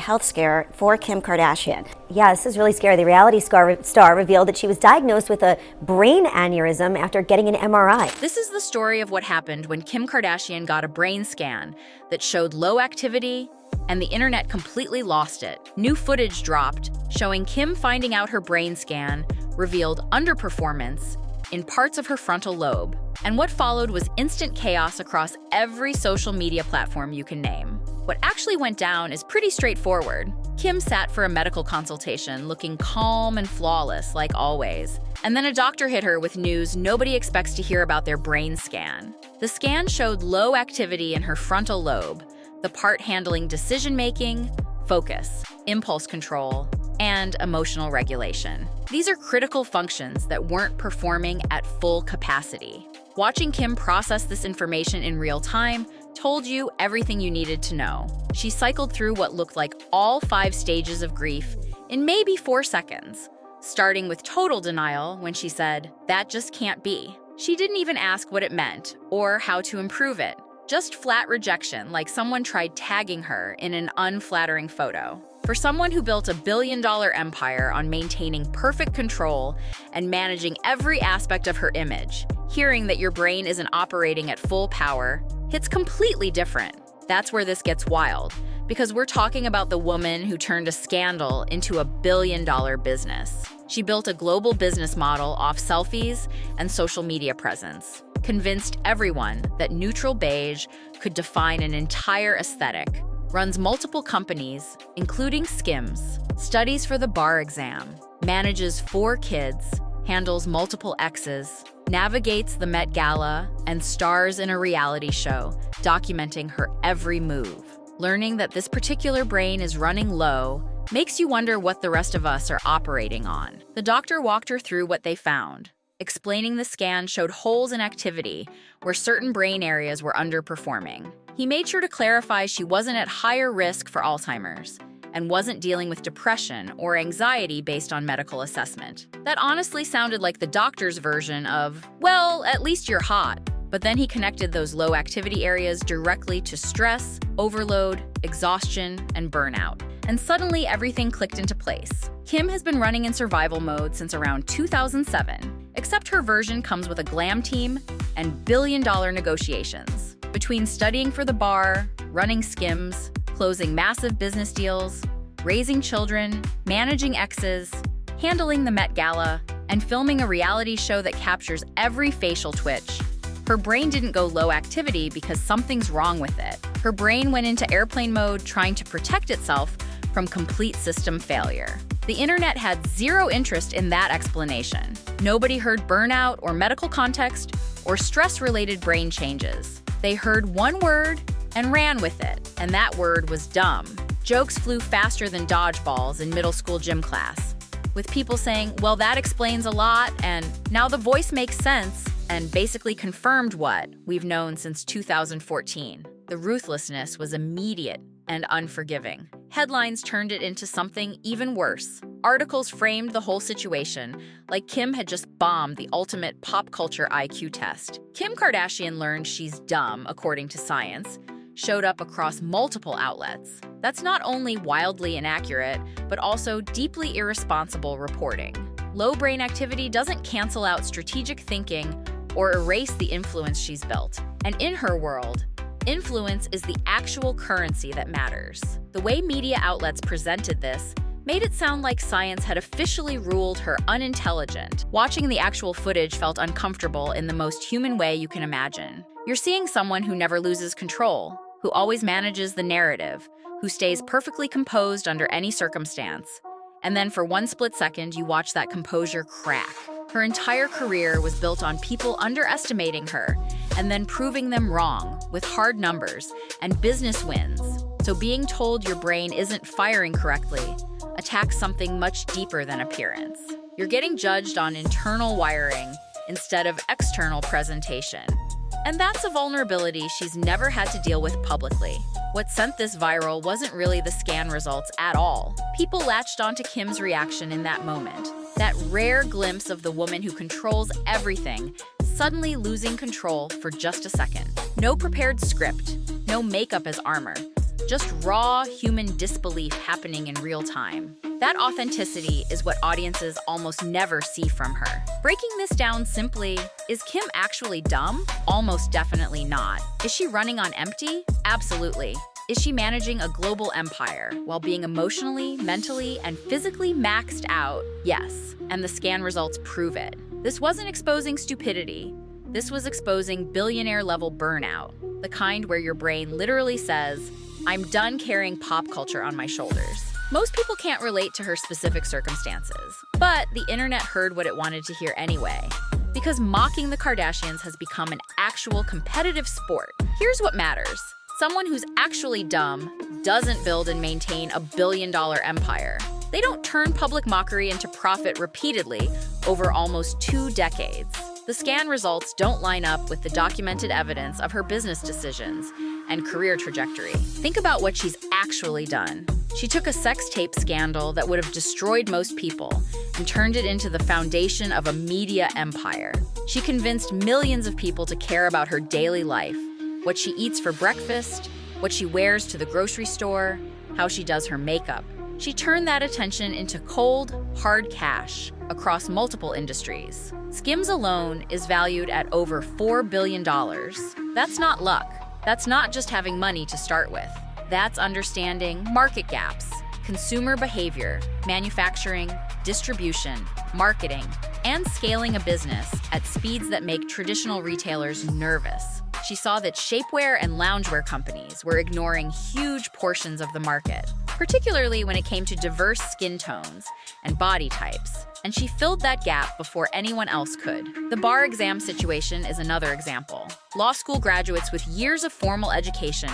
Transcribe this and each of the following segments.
health scare for Kim Kardashian. Yeah, this is really scary. The reality star revealed that she was diagnosed with a brain aneurysm after getting an MRI. This is the story of what happened when Kim Kardashian got a brain scan that showed low activity, and the internet completely lost it. New footage dropped, showing Kim finding out her brain scan revealed underperformance in parts of her frontal lobe. And what followed was instant chaos across every social media platform you can name. What actually went down is pretty straightforward. Kim sat for a medical consultation looking calm and flawless, like always. And then a doctor hit her with news nobody expects to hear about their brain scan. The scan showed low activity in her frontal lobe, the part handling decision-making, focus, impulse control, and emotional regulation. These are critical functions that weren't performing at full capacity. Watching Kim process this information in real time told you everything you needed to know. She cycled through what looked like all 5 stages of grief in maybe 4 seconds, starting with total denial when she said, "That just can't be." She didn't even ask what it meant or how to improve it. Just flat rejection, like someone tried tagging her in an unflattering photo. For someone who built a billion-dollar empire on maintaining perfect control and managing every aspect of her image, hearing that your brain isn't operating at full power hits completely different. That's where this gets wild, because we're talking about the woman who turned a scandal into a billion-dollar business. She built a global business model off selfies and social media presence, convinced everyone that neutral beige could define an entire aesthetic, runs multiple companies, including SKIMS, studies for the bar exam, manages 4 kids, handles multiple exes, navigates the Met Gala, and stars in a reality show, documenting her every move. Learning that this particular brain is running low makes you wonder what the rest of us are operating on. The doctor walked her through what they found, explaining the scan showed holes in activity where certain brain areas were underperforming. He made sure to clarify she wasn't at higher risk for Alzheimer's and wasn't dealing with depression or anxiety based on medical assessment. That honestly sounded like the doctor's version of, well, at least you're hot. But then he connected those low activity areas directly to stress, overload, exhaustion, and burnout. And suddenly everything clicked into place. Kim has been running in survival mode since around 2007, except her version comes with a glam team and billion-dollar negotiations. Between studying for the bar, running SKIMS, closing massive business deals, raising children, managing exes, handling the Met Gala, and filming a reality show that captures every facial twitch, her brain didn't go low activity because something's wrong with it. Her brain went into airplane mode trying to protect itself from complete system failure. The internet had zero interest in that explanation. Nobody heard burnout or medical context or stress-related brain changes. They heard one word and ran with it, and that word was dumb. Jokes flew faster than dodgeballs in middle school gym class, with people saying, well, that explains a lot, and now the voice makes sense, and basically confirmed what we've known since 2014. The ruthlessness was immediate and unforgiving. Headlines turned it into something even worse. Articles framed the whole situation like Kim had just bombed the ultimate pop culture IQ test. Kim Kardashian learned she's dumb, according to science, showed up across multiple outlets. That's not only wildly inaccurate, but also deeply irresponsible reporting. Low brain activity doesn't cancel out strategic thinking or erase the influence she's built. And in her world, influence is the actual currency that matters. The way media outlets presented this made it sound like science had officially ruled her unintelligent. Watching the actual footage felt uncomfortable in the most human way you can imagine. You're seeing someone who never loses control, who always manages the narrative, who stays perfectly composed under any circumstance. And then for one split second, you watch that composure crack. Her entire career was built on people underestimating her and then proving them wrong with hard numbers and business wins. So being told your brain isn't firing correctly attacks something much deeper than appearance. You're getting judged on internal wiring instead of external presentation. And that's a vulnerability she's never had to deal with publicly. What sent this viral wasn't really the scan results at all. People latched onto Kim's reaction in that moment. That rare glimpse of the woman who controls everything, suddenly losing control for just a second. No prepared script, no makeup as armor, just raw human disbelief happening in real time. That authenticity is what audiences almost never see from her. Breaking this down simply, is Kim actually dumb? Almost definitely not. Is she running on empty? Absolutely. Is she managing a global empire while being emotionally, mentally, and physically maxed out? Yes, and the scan results prove it. This wasn't exposing stupidity. This was exposing billionaire-level burnout, the kind where your brain literally says, "I'm done carrying pop culture on my shoulders." Most people can't relate to her specific circumstances, but the internet heard what it wanted to hear anyway, because mocking the Kardashians has become an actual competitive sport. Here's what matters. Someone who's actually dumb doesn't build and maintain a billion-dollar empire. They don't turn public mockery into profit repeatedly over almost 2 decades. The scan results don't line up with the documented evidence of her business decisions and career trajectory. Think about what she's actually done. She took a sex tape scandal that would have destroyed most people and turned it into the foundation of a media empire. She convinced millions of people to care about her daily life, what she eats for breakfast, what she wears to the grocery store, how she does her makeup. She turned that attention into cold, hard cash across multiple industries. SKIMS alone is valued at over $4 billion. That's not luck. That's not just having money to start with. That's understanding market gaps, consumer behavior, manufacturing, distribution, marketing, and scaling a business at speeds that make traditional retailers nervous. She saw that shapewear and loungewear companies were ignoring huge portions of the market, particularly when it came to diverse skin tones and body types, and she filled that gap before anyone else could. The bar exam situation is another example. Law school graduates with years of formal education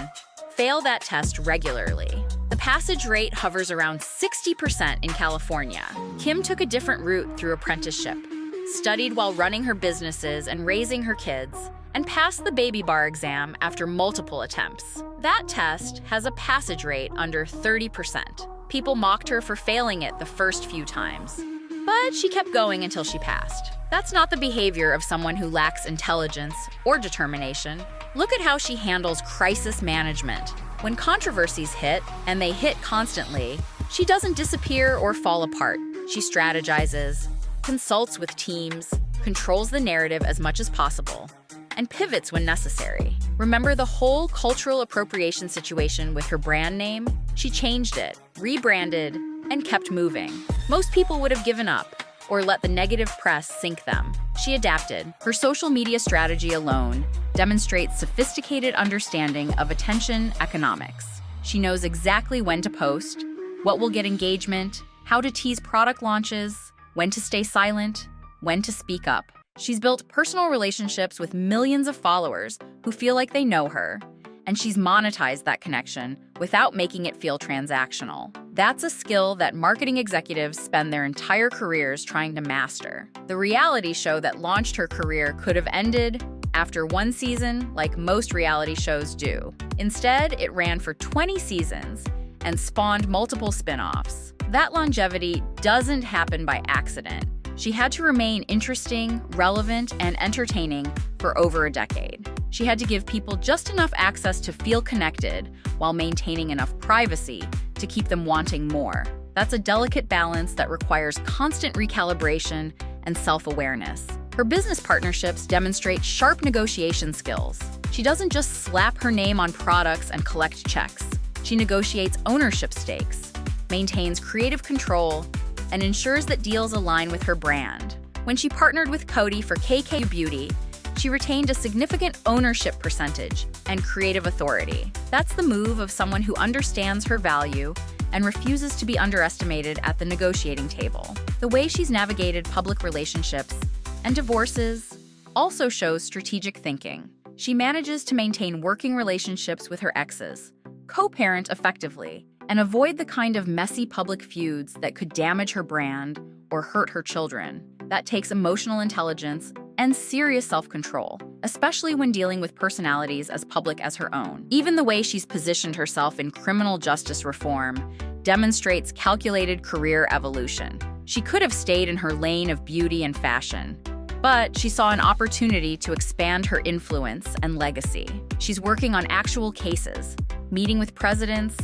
fail that test regularly. The passage rate hovers around 60% in California. Kim took a different route through apprenticeship, studied while running her businesses and raising her kids, and passed the baby bar exam after multiple attempts. That test has a passage rate under 30%. People mocked her for failing it the first few times, but she kept going until she passed. That's not the behavior of someone who lacks intelligence or determination. Look at how she handles crisis management. When controversies hit, and they hit constantly, she doesn't disappear or fall apart. She strategizes, consults with teams, controls the narrative as much as possible, and pivots when necessary. Remember the whole cultural appropriation situation with her brand name? She changed it, rebranded, and kept moving. Most people would have given up or let the negative press sink them. She adapted. Her social media strategy alone demonstrates sophisticated understanding of attention economics. She knows exactly when to post, what will get engagement, how to tease product launches, when to stay silent, when to speak up. She's built personal relationships with millions of followers who feel like they know her, and she's monetized that connection without making it feel transactional. That's a skill that marketing executives spend their entire careers trying to master. The reality show that launched her career could have ended after 1 season, like most reality shows do. Instead, it ran for 20 seasons and spawned multiple spin-offs. That longevity doesn't happen by accident. She had to remain interesting, relevant, and entertaining for over a decade. She had to give people just enough access to feel connected while maintaining enough privacy to keep them wanting more. That's a delicate balance that requires constant recalibration and self-awareness. Her business partnerships demonstrate sharp negotiation skills. She doesn't just slap her name on products and collect checks. She negotiates ownership stakes, maintains creative control, and ensures that deals align with her brand. When she partnered with Coty for KK Beauty, she retained a significant ownership percentage and creative authority. That's the move of someone who understands her value and refuses to be underestimated at the negotiating table. The way she's navigated public relationships and divorces also shows strategic thinking. She manages to maintain working relationships with her exes, co-parent effectively, and avoid the kind of messy public feuds that could damage her brand or hurt her children. That takes emotional intelligence and serious self-control, especially when dealing with personalities as public as her own. Even the way she's positioned herself in criminal justice reform demonstrates calculated career evolution. She could have stayed in her lane of beauty and fashion, but she saw an opportunity to expand her influence and legacy. She's working on actual cases, meeting with presidents,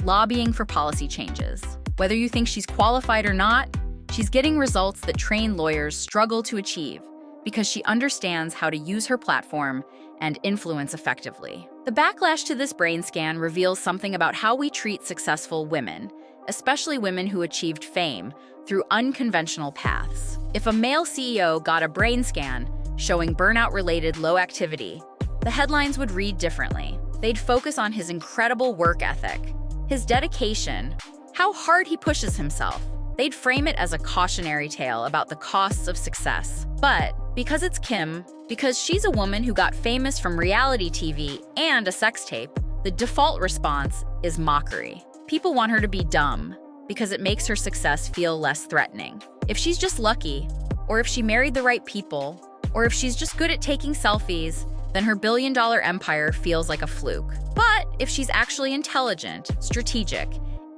lobbying for policy changes. Whether you think she's qualified or not, she's getting results that trained lawyers struggle to achieve because she understands how to use her platform and influence effectively. The backlash to this brain scan reveals something about how we treat successful women, especially women who achieved fame through unconventional paths. If a male CEO got a brain scan showing burnout-related low activity, the headlines would read differently. They'd focus on his incredible work ethic, his dedication, how hard he pushes himself. They'd frame it as a cautionary tale about the costs of success. But because it's Kim, because she's a woman who got famous from reality TV and a sex tape, the default response is mockery. People want her to be dumb because it makes her success feel less threatening. If she's just lucky, or if she married the right people, or if she's just good at taking selfies, then her billion-dollar empire feels like a fluke. But if she's actually intelligent, strategic,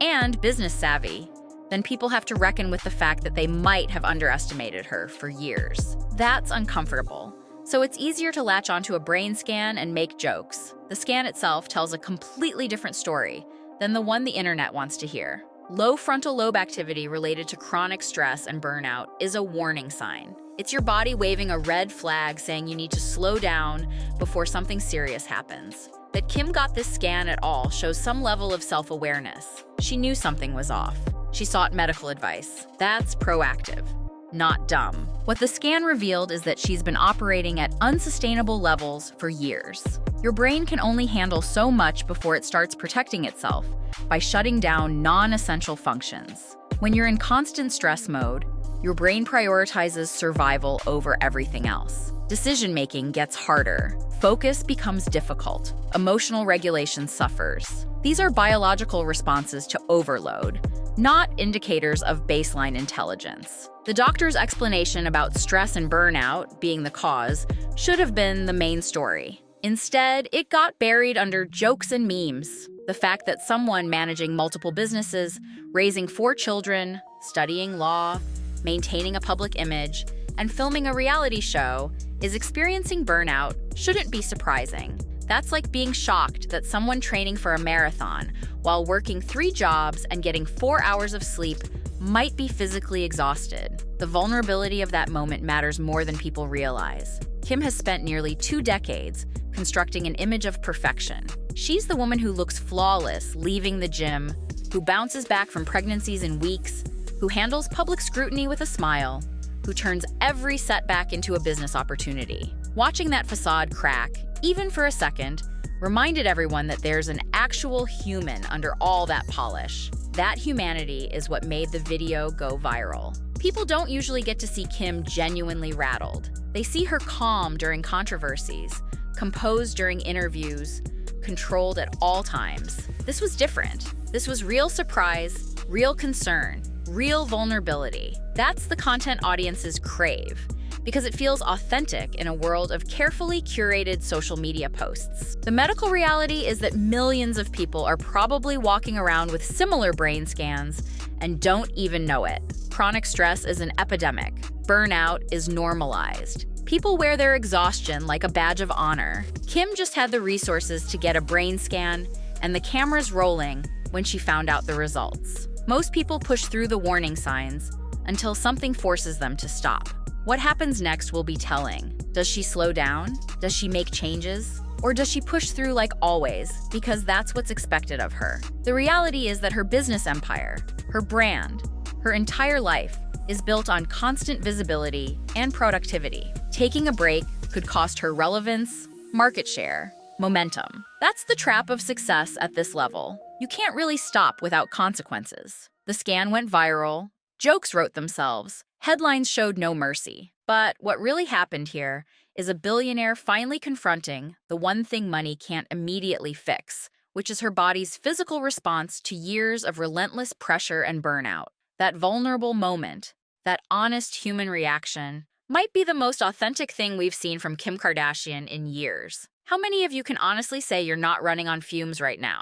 and business savvy, then people have to reckon with the fact that they might have underestimated her for years. That's uncomfortable. So it's easier to latch onto a brain scan and make jokes. The scan itself tells a completely different story than the one the internet wants to hear. Low frontal lobe activity related to chronic stress and burnout is a warning sign. It's your body waving a red flag saying you need to slow down before something serious happens. That Kim got this scan at all shows some level of self-awareness. She knew something was off. She sought medical advice. That's proactive, not dumb. What the scan revealed is that she's been operating at unsustainable levels for years. Your brain can only handle so much before it starts protecting itself by shutting down non-essential functions. When you're in constant stress mode, your brain prioritizes survival over everything else. Decision-making gets harder. Focus becomes difficult. Emotional regulation suffers. These are biological responses to overload, not indicators of baseline intelligence. The doctor's explanation about stress and burnout being the cause should have been the main story. Instead, it got buried under jokes and memes. The fact that someone managing multiple businesses, raising 4 children, studying law, maintaining a public image, and filming a reality show is experiencing burnout shouldn't be surprising. That's like being shocked that someone training for a marathon while working 3 jobs and getting 4 hours of sleep might be physically exhausted. The vulnerability of that moment matters more than people realize. Kim has spent nearly 2 decades constructing an image of perfection. She's the woman who looks flawless leaving the gym, who bounces back from pregnancies in weeks, who handles public scrutiny with a smile, who turns every setback into a business opportunity. Watching that facade crack, even for a second, reminded everyone that there's an actual human under all that polish. That humanity is what made the video go viral. People don't usually get to see Kim genuinely rattled. They see her calm during controversies, composed during interviews, controlled at all times. This was different. This was real surprise, real concern, real vulnerability. That's the content audiences crave, because it feels authentic in a world of carefully curated social media posts. The medical reality is that millions of people are probably walking around with similar brain scans and don't even know it. Chronic stress is an epidemic. Burnout is normalized. People wear their exhaustion like a badge of honor. Kim just had the resources to get a brain scan, and the cameras rolling when she found out the results. Most people push through the warning signs until something forces them to stop. What happens next will be telling. Does she slow down? Does she make changes? Or does she push through like always, because that's what's expected of her? The reality is that her business empire, her brand, her entire life is built on constant visibility and productivity. Taking a break could cost her relevance, market share, momentum. That's the trap of success at this level. You can't really stop without consequences. The scan went viral, jokes wrote themselves, headlines showed no mercy. But what really happened here is a billionaire finally confronting the one thing money can't immediately fix, which is her body's physical response to years of relentless pressure and burnout. That vulnerable moment, that honest human reaction, might be the most authentic thing we've seen from Kim Kardashian in years. How many of you can honestly say you're not running on fumes right now?